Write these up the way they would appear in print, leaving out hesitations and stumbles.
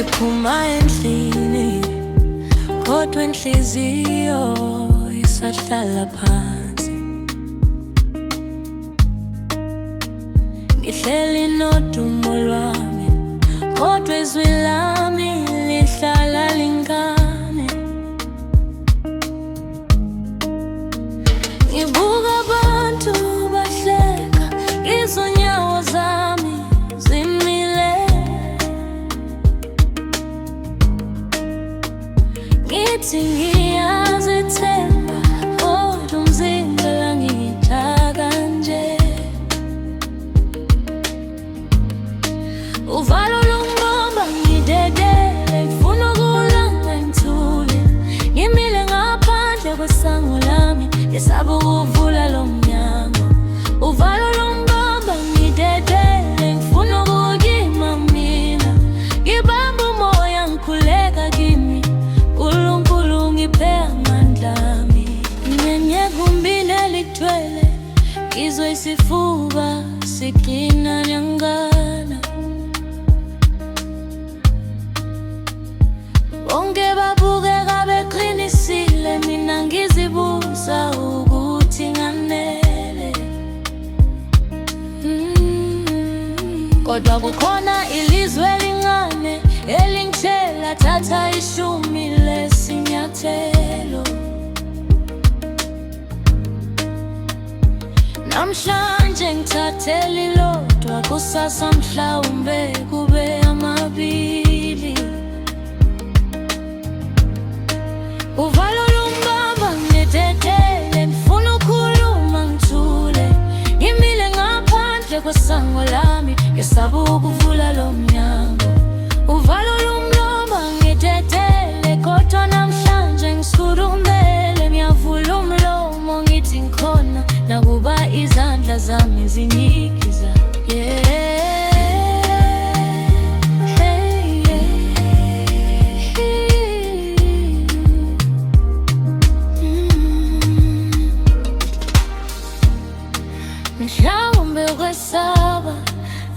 liphuma endlini, kodwa inhliziyo isahlala phansi. Ngihleli nodumo lwami, kodwa izwi lami lihlala lingane. Ngibuka abantu bahleka, izonyawo zami zimile. Ngithi ngiyazithemba, kodwa umzimba langidaka nje. Uvalo lungibamba ngidedele, ngifuna ukulala ngithule. Ngimile ngaphandle kwesango lami, ngesaba ukuvula lo mnyango. Uvalo lungibamba ngidedele, ngifuna ukukima mina. Ngibamba umoya ngikhuleka kimi, uNkulunkulu ngiphe amandla ami. Nginye egumbini elithwele, ngizwa isifuba siqina nyangana. Bonke babukeka beqinisile, mina ngizibuza ukuthi nganele. Kodwa kukhona ilizwe elincane elingitshela thatha ishumi lesinyathelo. Namhlanje ngithathe lilodwa, kusasa mhlawumbe kube amabili. Uvalo lungibamba ngidedele, ngifuna ukukhuluma ngithule. Ngimile ngaphandle kwesango lami, ngesaba ukuvula lo mnyango. Uvalo lungibamba ngidedele, kodwa namhlanje ngisikhulumele. Ngiyavula umlomo ngithi ngikhona, nakuba izandla zami zinyikiza. Mhlawumbe ukwesaba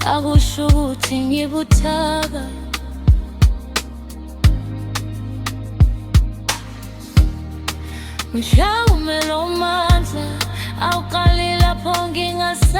akusho ukuthi ngibuthaka. Mhlawumbe lo mandla awuqali lapho ngingasazi.